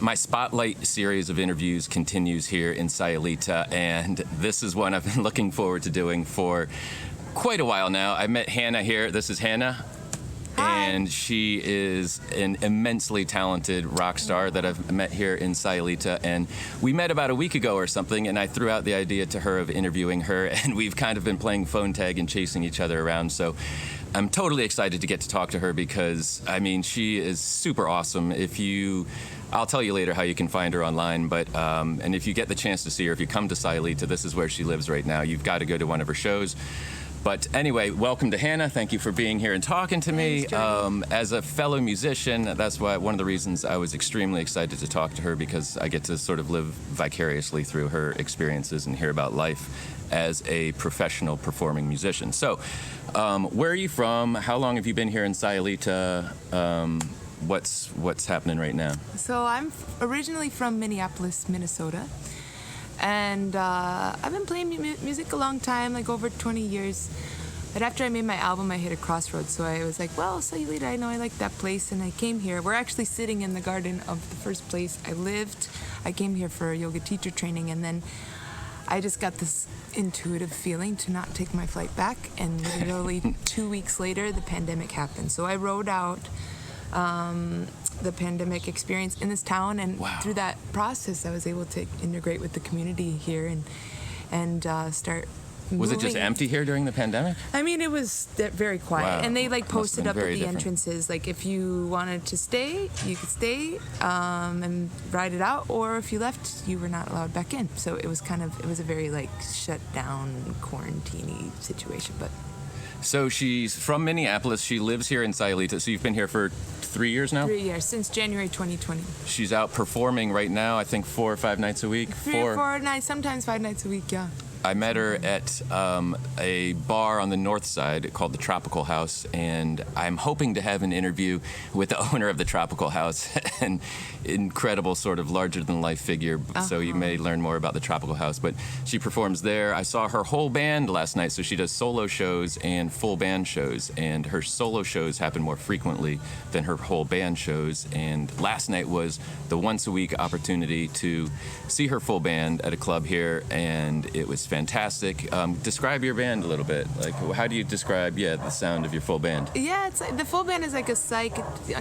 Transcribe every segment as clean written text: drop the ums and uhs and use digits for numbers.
My Spotlight series of interviews continues here in Sayulita, and this is one I've been looking forward to doing for quite a while now. I met Hannah here. This is Hannah. Hi. And she is an immensely talented rock star that I've met here in Sayulita. And we met about a week ago or something, and I threw out the idea to her of interviewing her, and we've kind of been playing phone tag and chasing each other around. So I'm totally excited to get to talk to her because, I mean, she is super awesome. I'll tell you later how you can find her online, but and if you get the chance to see her, if you come to Sayulita, this is where she lives right now. You've got to go to one of her shows. But anyway, welcome to Hannah. Thank you for being here and talking to me. As a fellow musician, that's why one of the reasons I was extremely excited to talk to her, because I get to sort of live vicariously through her experiences and hear about life as a professional performing musician. So, where are you from? How long have you been here in Sayulita? What's happening right now? So I'm originally from Minneapolis, Minnesota, and I've been playing music a long time, like over 20 years. But after I made my album, I hit a crossroads, so I was like, well, Sayulita, I know I like that place, and I came here. We're actually sitting in the garden of the first place I lived. I came here for yoga teacher training, and then I just got this intuitive feeling to not take my flight back, and literally 2 weeks later, the pandemic happened. So I rode out the pandemic experience in this town, and through that process I was able to integrate with the community here and start moving. Was it just empty here during the pandemic? I mean, it was very quiet. And they like posted up at the different entrances, like if you wanted to stay, you could stay and ride it out, or if you left, you were not allowed back in. So it was a very like shut down, quarantine-y situation. But so she's from Minneapolis. She lives here in Sayulita. So you've been here for 3 years now? 3 years, since January 2020. She's out performing right now, I think 4 or 5 nights a week. 3 or 4 nights, sometimes 5 nights a week, yeah. I met her at a bar on the north side called the Tropical House, and I'm hoping to have an interview with the owner of the Tropical House, an incredible sort of larger-than-life figure, so you may learn more about the Tropical House. But she performs there. I saw her whole band last night, so she does solo shows and full band shows, and her solo shows happen more frequently than her whole band shows, and last night was the once-a-week opportunity to see her full band at a club here, and it was fantastic. Describe your band a little bit. Like, how do you describe, the sound of your full band? Yeah, it's like, the full band is like a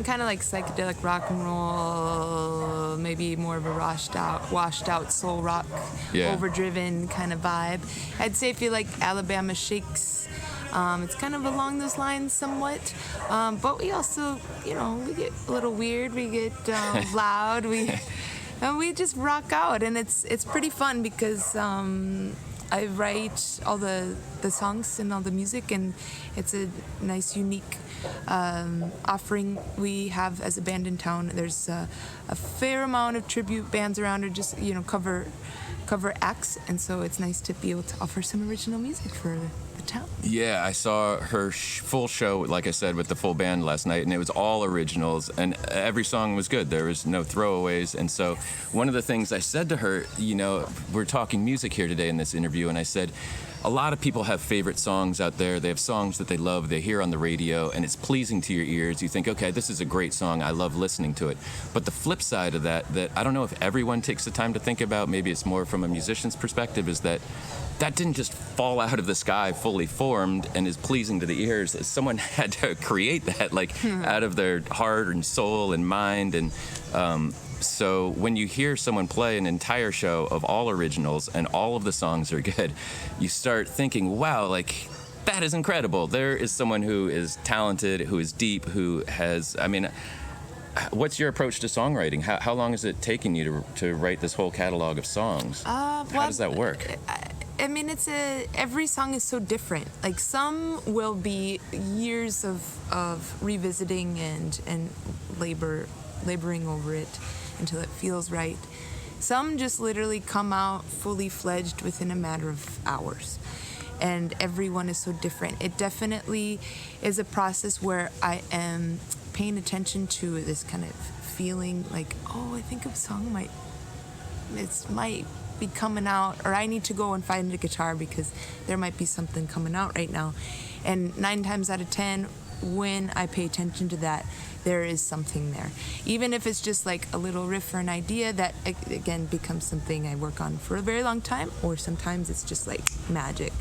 kind of like psychedelic rock and roll, maybe more of a washed out soul rock, overdriven kind of vibe. I'd say if you like Alabama Shakes, it's kind of along those lines somewhat. But we also, we get a little weird, we get loud, and we just rock out, and it's pretty fun because I write all the songs and all the music, and it's a nice, unique offering we have as a band in town. There's a fair amount of tribute bands around, or just cover acts, and so it's nice to be able to offer some original music for the town. Yeah, I saw her full show, like I said, with the full band last night, and it was all originals, and every song was good. There was no throwaways, and so one of the things I said to her, we're talking music here today in this interview, and I said, a lot of people have favorite songs out there. They have songs that they love, they hear on the radio, and it's pleasing to your ears. You think, okay, this is a great song, I love listening to it. But the flip side of that I don't know if everyone takes the time to think about, maybe it's more from a musician's perspective, is that didn't just fall out of the sky fully formed and is pleasing to the ears. Someone had to create that, out of their heart and soul and mind. And so when you hear someone play an entire show of all originals and all of the songs are good, you start thinking, wow, that is incredible. There is someone who is talented, who is deep, who has, what's your approach to songwriting? How long is it taking you to write this whole catalog of songs? How does that work? Every song is so different. Like, some will be years of revisiting and labor laboring over it until it feels right. Some just literally come out fully fledged within a matter of hours. And everyone is so different. It definitely is a process where I am paying attention to this kind of feeling like, oh, I think a song might be coming out, or I need to go and find a guitar because there might be something coming out right now. And 9 times out of 10, when I pay attention to that, there is something there. Even if it's just like a little riff or an idea that, again, becomes something I work on for a very long time, or sometimes it's just like magic.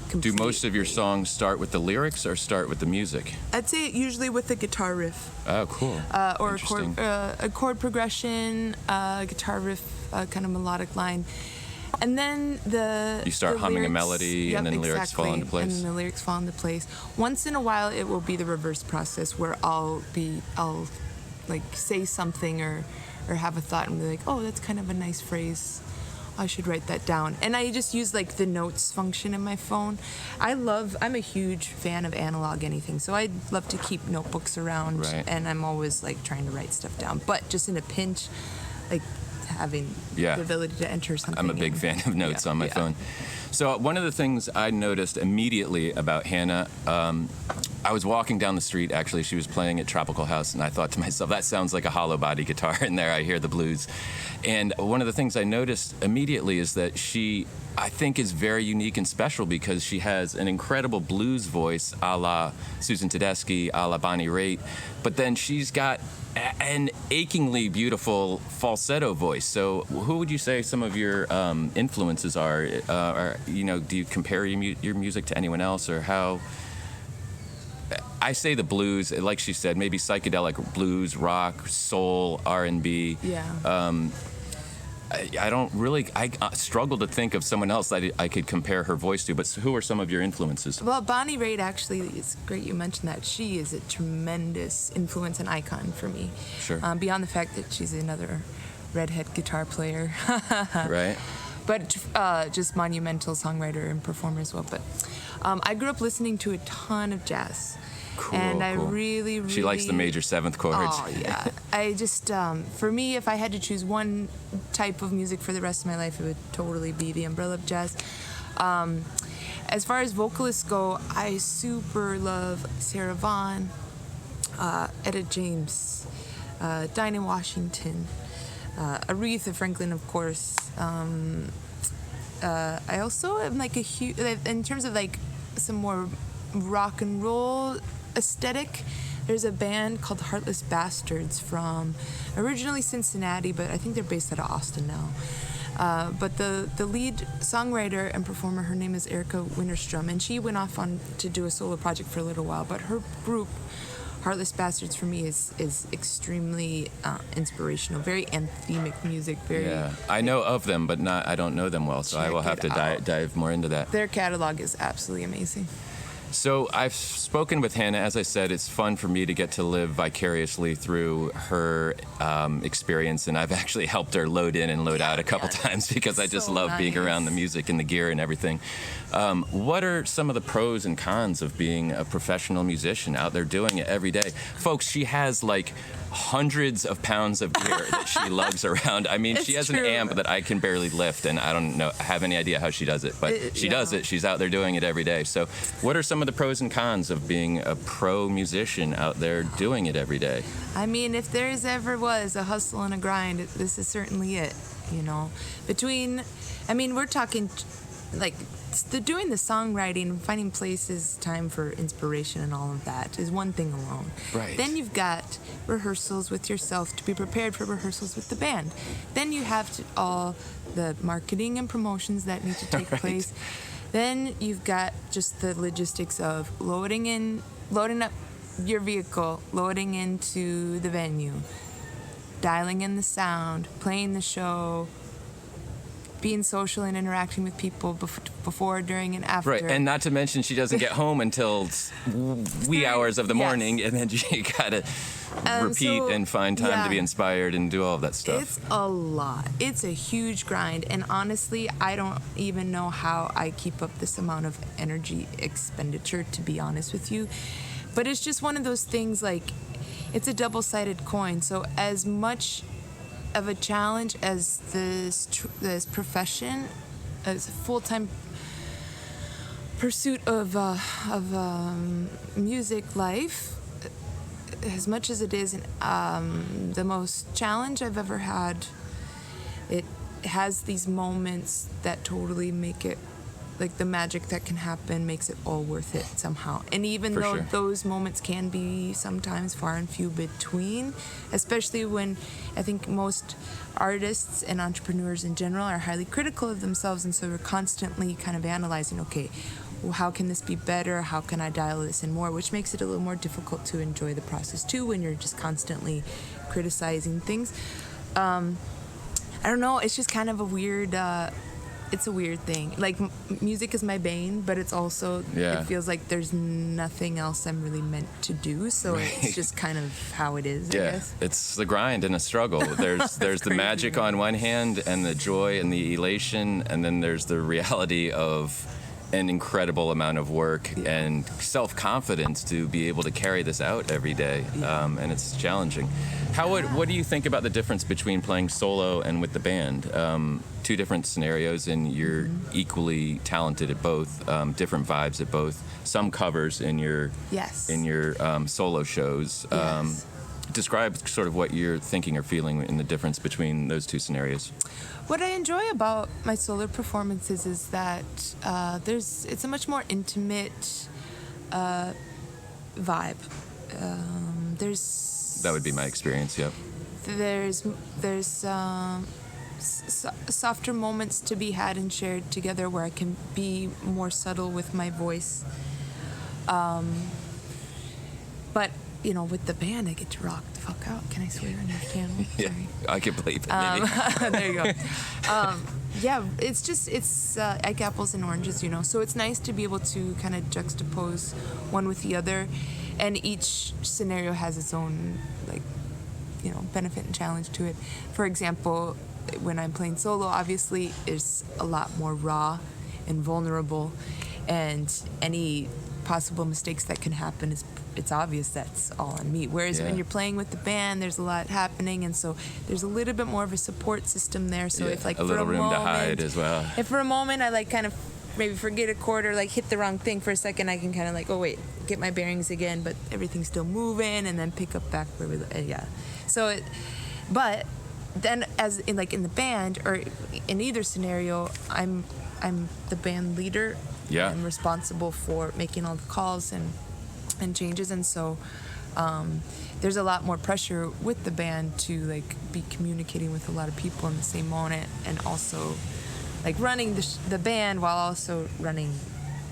Completely. Do most of your songs start with the lyrics or start with the music? I'd say usually with a guitar riff. Oh, cool. Or a chord progression, guitar riff, kind of melodic line. And then you start humming lyrics, a melody, and then lyrics fall into place. And then the lyrics fall into place. Once in a while, it will be the reverse process where I'll like say something or have a thought and be like, oh, that's kind of a nice phrase. I should write that down. And I just use like the notes function in my phone. I'm a huge fan of analog anything, so I love to keep notebooks around, right. And I'm always like trying to write stuff down. But just in a pinch, like having the ability to enter something. I'm a big fan of notes on my phone. So one of the things I noticed immediately about Hannah, I was walking down the street, actually, she was playing at Tropical House, and I thought to myself, that sounds like a hollow body guitar in there, I hear the blues. And one of the things I noticed immediately is that she, I think, is very unique and special because she has an incredible blues voice a la Susan Tedeschi, a la Bonnie Raitt, but then she's got an achingly beautiful falsetto voice. So who would you say some of your influences are? Do you compare your music to anyone else, or how? I say the blues, like she said, maybe psychedelic blues, rock, soul, R&B. Yeah. I struggle to think of someone else that I could compare her voice to, but who are some of your influences? Well, Bonnie Raitt, actually, it's great you mentioned that. She is a tremendous influence and icon for me. Sure. Beyond the fact that she's another redhead guitar player. Right. But just monumental songwriter and performer as well. But I grew up listening to a ton of jazz. Cool, and I cool. really... She likes the major seventh chords. Oh, yeah. I just, for me, if I had to choose one type of music for the rest of my life, it would totally be the umbrella of jazz. As far as vocalists go, I super love Sarah Vaughan, Etta James, Dinah Washington, Aretha Franklin, of course. I also am like a huge... In terms of like some more rock and roll aesthetic, there's a band called Heartless Bastards from originally Cincinnati, but I think they're based out of Austin now. But the lead songwriter and performer, her name is Erica Winterstrom, and she went off on to do a solo project for a little while. But her group, Heartless Bastards, for me is extremely inspirational. Very anthemic music. I know of them, but I don't know them well, so I will have to dive more into that. Their catalog is absolutely amazing. So I've spoken with Hannah. As I said, it's fun for me to get to live vicariously through her experience, and I've actually helped her load in and load out a couple times because I just love being around the music and the gear and everything. What are some of the pros and cons of being a professional musician out there doing it every day? Folks, she has like hundreds of pounds of gear that she lugs around. I mean, she has an amp that I can barely lift, and I don't have any idea how she does it, but she does it. She's out there doing it every day. So what are some of the pros and cons of being a pro musician out there doing it every day? I mean, if there's ever was a hustle and a grind, this is certainly it, you know. We're talking like doing the songwriting, finding places, time for inspiration and all of that is one thing alone. Right. Then you've got rehearsals with yourself to be prepared for rehearsals with the band. Then you have all the marketing and promotions that need to take place. Then you've got just the logistics of loading up your vehicle, loading into the venue, dialing in the sound, playing the show, being social and interacting with people before, during, and after. Right, and not to mention she doesn't get home until wee hours of the morning, and then you gotta repeat and find time to be inspired and do all of that stuff. It's a lot. It's a huge grind, and honestly, I don't even know how I keep up this amount of energy expenditure, to be honest with you. But it's just one of those things, like, it's a double-sided coin. So as much of a challenge as this profession, as a full-time pursuit of music life, as much as it is the most challenge I've ever had, it has these moments that totally make it, like the magic that can happen makes it all worth it somehow. And even For though sure. those moments can be sometimes far and few between, especially when I think most artists and entrepreneurs in general are highly critical of themselves, and so we're constantly kind of analyzing, okay, well, how can this be better? How can I dial this in more? Which makes it a little more difficult to enjoy the process too when you're just constantly criticizing things. I don't know, it's just kind of a weird... it's a weird thing. Like, music is my bane, but it's also, Yeah. it feels like there's nothing else I'm really meant to do, so Right. it's just kind of how it is, I Yeah, guess. it's the grind and a struggle. There's the crazy, magic man. on one hand and the joy and the elation, and then there's the reality of an incredible amount of work and self-confidence to be able to carry this out every day, and it's challenging. What do you think about the difference between playing solo and with the band? Two different scenarios, and you're equally talented at both, different vibes at both. Some covers in your Yes. solo shows. Yes. Describe sort of what you're thinking or feeling in the difference between those two scenarios. What I enjoy about my solo performances is that it's a much more intimate vibe. That would be my experience. Yep. There's softer moments to be had and shared together where I can be more subtle with my voice. But you know, with the band, I get to rock the fuck out. Can I swear on your channel? Yeah, Sorry. I can believe it. Maybe. There you go. Yeah, it's like apples and oranges, you know. So it's nice to be able to kind of juxtapose one with the other, and each scenario has its own, like, you know, benefit and challenge to it. For example, when I'm playing solo, obviously it's a lot more raw and vulnerable, and any possible mistakes that can happen it's obvious that's all on me. Whereas when you're playing with the band, there's a lot happening, and so there's a little bit more of a support system there. So if like a little room moment, to hide as well. if for a moment I like kind of maybe forget a chord or like hit the wrong thing for a second, I can kind of like, oh wait, get my bearings again, but everything's still moving, and then pick up back where we So but then as in like in the band or in either scenario, I'm the band leader. Yeah. I'm responsible for making all the calls and changes, and so there's a lot more pressure with the band to like be communicating with a lot of people in the same moment, and also like running the band while also running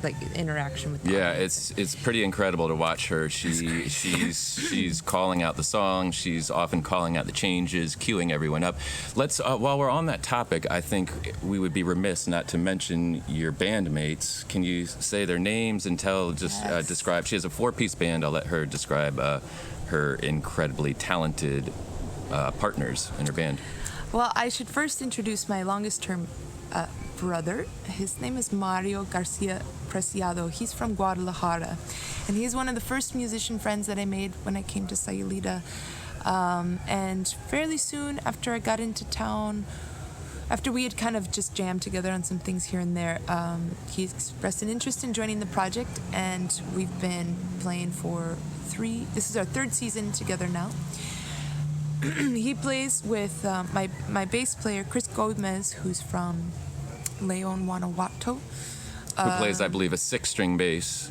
like interaction with the audience. It's pretty incredible to watch her. She's calling out the song. She's often calling out the changes, cueing everyone up. Let's while we're on that topic, I think we would be remiss not to mention your bandmates. Can you say their names and describe? She has a 4-piece band. I'll let her describe her incredibly talented partners in her band. Well, I should first introduce my longest term brother. His name is Mario Garcia Preciado. He's from Guadalajara, and he's one of the first musician friends that I made when I came to Sayulita. And fairly soon after I got into town, after we had kind of just jammed together on some things here and there, he expressed an interest in joining the project, and we've been playing for this is our 3rd season together now. He plays with my bass player, Chris Gomez, who's from Leon, Guanajuato. Who plays, I believe, a 6-string bass.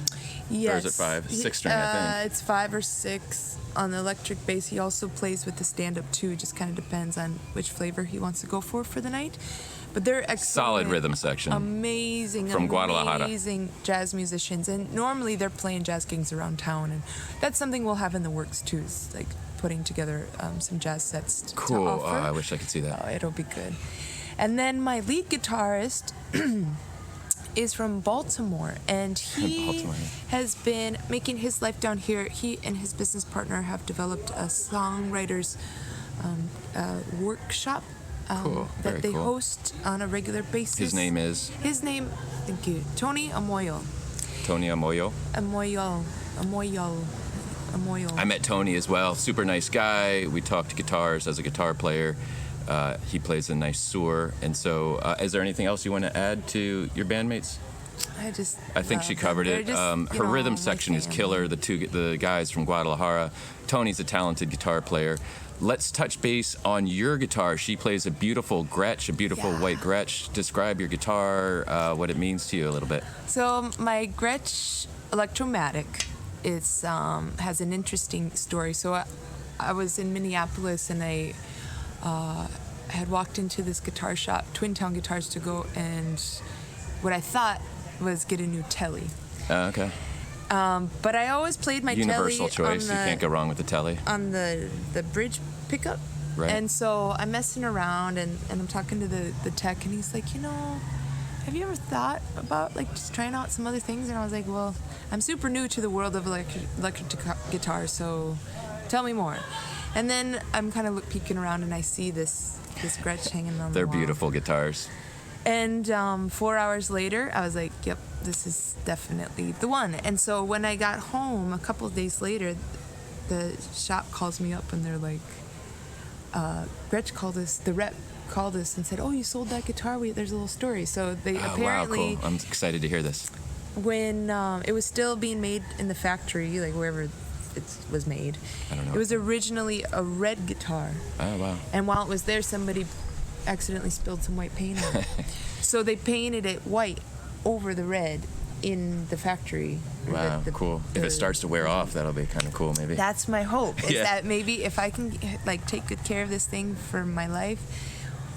Yes. Or is it 5? 6-string, I think. It's 5 or 6 on the electric bass. He also plays with the stand-up, too. It just kind of depends on which flavor he wants to go for the night. But they're excellent. Solid rhythm section. Amazing, From Guadalajara. amazing jazz musicians. And normally they're playing jazz gigs around town. And that's something we'll have in the works, too, is like putting together some jazz sets Cool. to offer. Oh, I wish I could see that. Oh, it'll be good. And then my lead guitarist is from Baltimore, and he has been making his life down here. He and his business partner have developed a songwriters workshop that they host on a regular basis. His name is? Thank you, Tony Amoyo. Tony Amoyo. Amoyo. Amoyo. I met Tony as well. Super nice guy. We talked guitars as a guitar player. He plays a nice sour. And so, is there anything else you want to add to your bandmates? I think she covered it. Her rhythm section is killer. The guys from Guadalajara. Tony's a talented guitar player. Let's touch base on your guitar. She plays a beautiful Gretsch, a beautiful white Gretsch. Describe your guitar, what it means to you a little bit. So my Gretsch Electromatic has an interesting story. So I was in Minneapolis and I had walked into this guitar shop, Twin Town Guitars, to go and what I thought was get a new telly. Okay. But I always played my Universal telly choice. You can't go wrong with the telly. On the bridge pickup. Right. And so I'm messing around and I'm talking to the tech and he's like, have you ever thought about like just trying out some other things? And I was like, well, I'm super new to the world of electric guitar, so tell me more. And then I'm kind of peeking around and I see this Gretsch hanging on the They're wall. beautiful guitars. And 4 hours later, I was like, yep, this is definitely the one. And so when I got home, a couple of days later, the shop calls me up and they're like, Gretsch called us, the rep called us and said, oh, you sold that guitar? There's a little story. So they apparently... Wow, cool. I'm excited to hear this. When it was still being made in the factory, like wherever it was made, I don't know. It was originally a red guitar. Oh, wow. And while it was there, somebody accidentally spilled some white paint on it. So they painted it white over the red in the factory. Wow, cool. If it starts to wear off, that'll be kind of cool, maybe. That's my hope, is that maybe if I can like take good care of this thing for my life.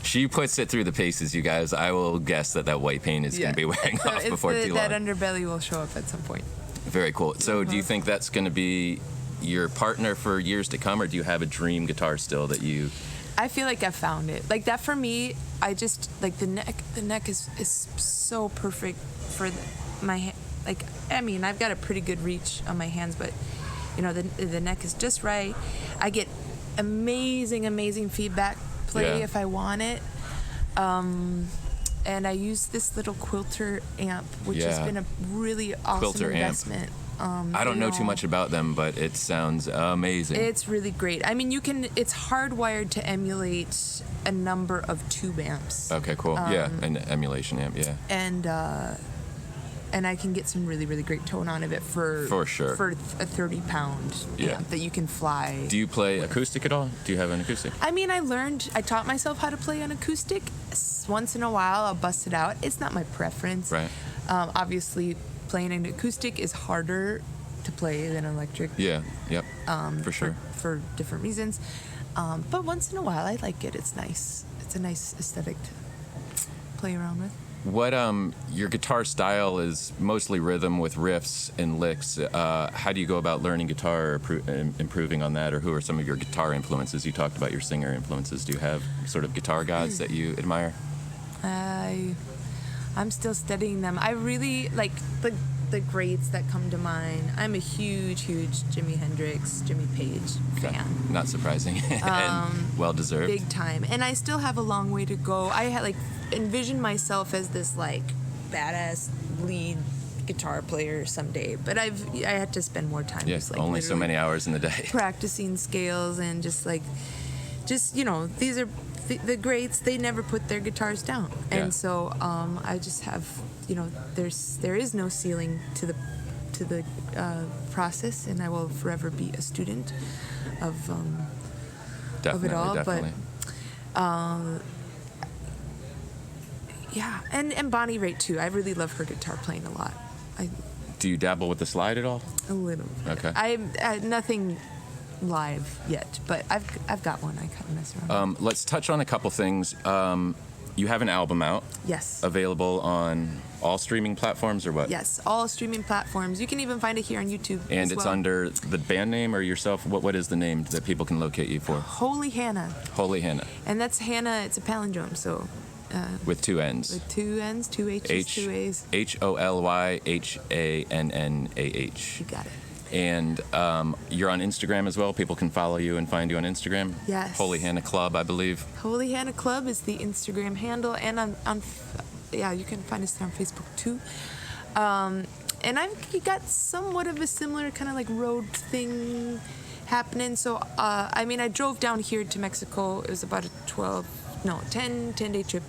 She puts it through the paces, you guys. I will guess that white paint is going to be wearing off before too long. That underbelly will show up at some point. Very cool. So do you think that's going to be your partner for years to come, or do you have a dream guitar still that you... I feel like I found it. Like that for me, I just, like the neck is so perfect for my, like, I mean, I've got a pretty good reach on my hands, but, the neck is just right. I get amazing feedback play if I want it. And I use this little Quilter amp, which has been a really awesome Quilter investment. I don't know too much about them, but it sounds amazing. It's really great. I mean, it's hardwired to emulate a number of tube amps. Okay, cool. An emulation amp, And I can get some really great tone out of it for sure. For a 30-pound amp that you can fly. Do you play acoustic at all? Do you have an acoustic? I mean, I taught myself how to play an acoustic. Once in a while, I'll bust it out. It's not my preference. Right. Obviously, playing an acoustic is harder to play than electric. Yeah, yep, for sure. For different reasons. But once in a while, I like it. It's nice. It's a nice aesthetic to play around with. What your guitar style is mostly rhythm with riffs and licks. How do you go about learning guitar or improving on that, or who are some of your guitar influences? You talked about your singer influences. Do you have sort of guitar gods that you admire? I'm still studying them. I really like the greats that come to mind. I'm a huge Jimi Hendrix, Jimmy Page fan. Not surprising. And well deserved. Big time. And I still have a long way to go. I had envisioned myself as this badass lead guitar player someday, but I had to spend more time only so many hours in the day practicing scales and these are the greats. They never put their guitars down, and so I just have there is no ceiling to the process, and I will forever be a student of it all. Definitely. But and Bonnie Raitt too. I really love her guitar playing a lot. Do you dabble with the slide at all? A little. Okay. I nothing live yet, but I've got one. I kind of mess around. Let's touch on a couple things. You have an album out. Yes. Available on all streaming platforms or what? Yes, all streaming platforms. You can even find it here on YouTube. And it's under the band name or yourself? What is the name that people can locate you for? Holy Hannah. Holy Hannah. And that's Hannah. It's a palindrome, so. With two N's. With two N's, two H's, two A's. HOLYHANNAH. You got it. And you're on Instagram as well. People can follow you and find you on Instagram. Yes. Holy Hannah Club, I believe. Holy Hannah Club is the Instagram handle, and you can find us on Facebook too. and I've got somewhat of a similar kind of like road thing happening. So, I mean, I drove down here to Mexico. It was about a 10-day trip.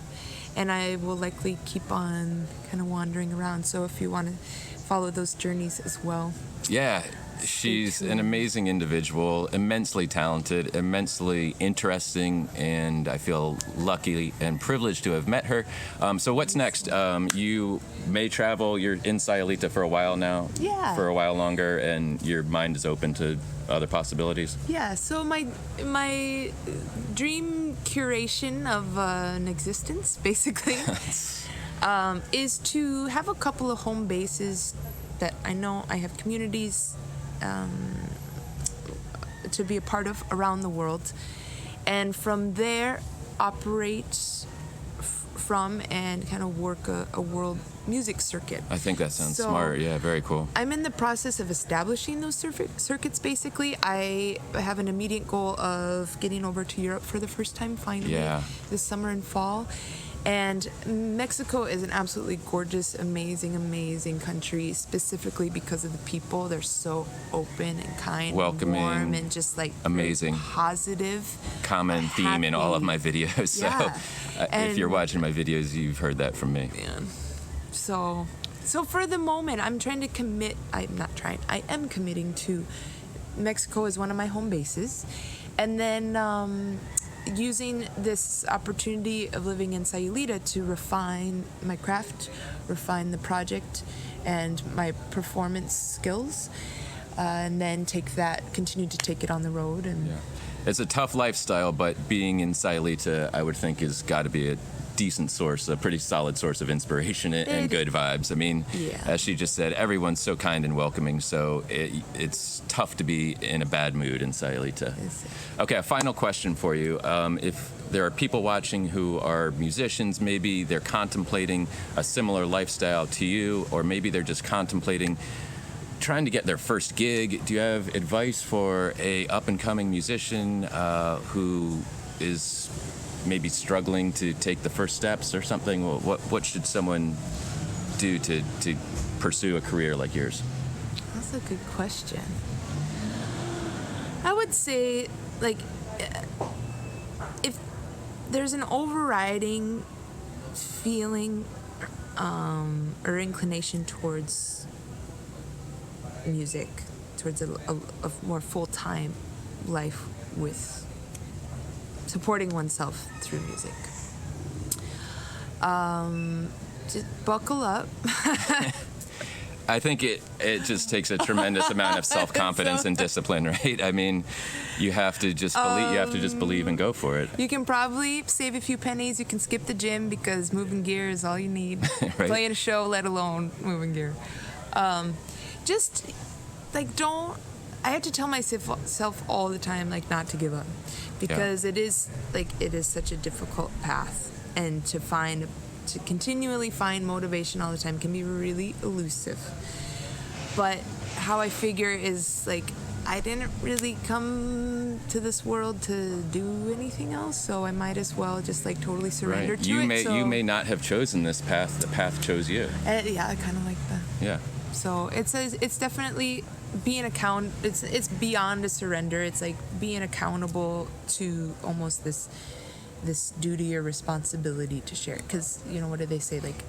And I will likely keep on kind of wandering around. So if you want to follow those journeys as well. Yeah, she's an amazing individual, immensely talented, immensely interesting, and I feel lucky and privileged to have met her. So what's next? You may travel. You're in Sayulita for a while now. Yeah. For a while longer, and your mind is open to other possibilities. Yeah. So my dream curation of an existence, basically, is to have a couple of home bases that I know I have communities to be a part of around the world, and from there operate from and kind of work a world music circuit. I think that sounds smart. Yeah, very cool. I'm in the process of establishing those circuits, basically. I have an immediate goal of getting over to Europe for the first time finally this summer and fall. And Mexico is an absolutely gorgeous, amazing country, specifically because of the people. They're so open and kind, welcoming, and warm, and just like amazing, positive. Common theme in all of my videos. Yeah. So if you're watching my videos, you've heard that from me. Man. So for the moment, I'm trying to commit. I'm not trying. I am committing to Mexico as one of my home bases, and then using this opportunity of living in Sayulita to refine my craft, refine the project, and my performance skills, and then continue to take it on the road. And it's a tough lifestyle, but being in Sayulita, I would think, has got to be a decent source, a pretty solid source of inspiration and good vibes. I mean, as she just said, everyone's so kind and welcoming, so it's tough to be in a bad mood in Sayulita. Okay, a final question for you. If there are people watching who are musicians, maybe they're contemplating a similar lifestyle to you, or maybe they're just contemplating trying to get their first gig, do you have advice for a up-and-coming musician who is maybe struggling to take the first steps or something? What should someone do to pursue a career like yours? That's a good question. I would say, like, if there's an overriding feeling or inclination towards music, towards a more full-time life with supporting oneself through music, just buckle up. I think it just takes a tremendous amount of self-confidence and discipline, right? I mean, you have to just believe. You have to just believe and go for it. You can probably save a few pennies. You can skip the gym because moving gear is all you need. Right? Playing a show, let alone moving gear. Just like don't. I have to tell myself all the time, like, not to give up, because it is such a difficult path, and to continually find motivation all the time can be really elusive. But how I figure is, like, I didn't really come to this world to do anything else, so I might as well just, like, totally surrender to it. You may not have chosen this path. The path chose you. Yeah, I kind of like that. Yeah. So it's definitely being it's beyond a surrender. It's like being accountable to almost this duty or responsibility to share, because what do they say, like,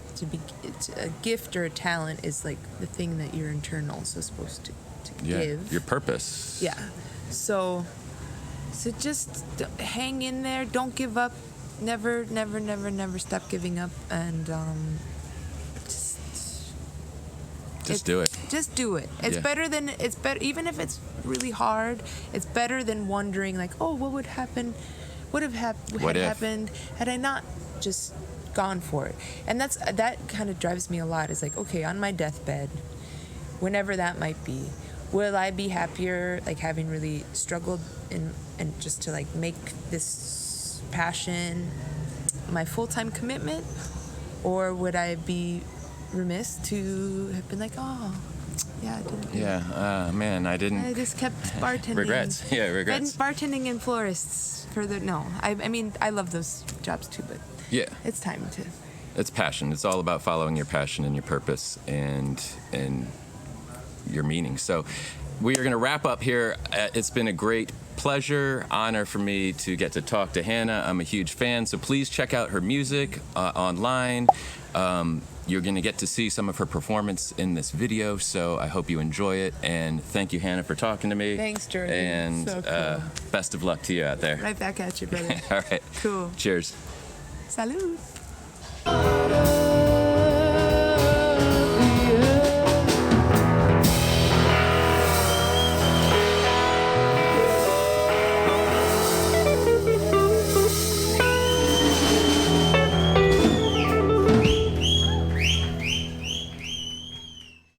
it's a gift or a talent is like the thing that you're in turn also supposed to give, your purpose. So just hang in there, don't give up, never stop giving up, and just do it. Just do it. It's better, even if it's really hard, it's better than wondering, like, oh, what would happen? What happened had I not just gone for it? And that kind of drives me a lot. Is like, okay, on my deathbed, whenever that might be, will I be happier, like, having really struggled and just to, like, make this passion my full-time commitment, or would I be remiss to have been like, oh, yeah, I didn't. I just kept bartending. Regrets. Bartending in florists. I mean, I love those jobs too, but it's time to. it's passion. It's all about following your passion and your purpose and your meaning. So we are going to wrap up here. It's been a great pleasure, honor for me to get to talk to Hannah. I'm a huge fan, so please check out her music online. You're going to get to see some of her performance in this video, so I hope you enjoy it. And thank you, Hannah, for talking to me. Thanks, Geordie. And So cool. Best of luck to you out there. Right back at you, brother. All right. Cool. Cheers. Salud.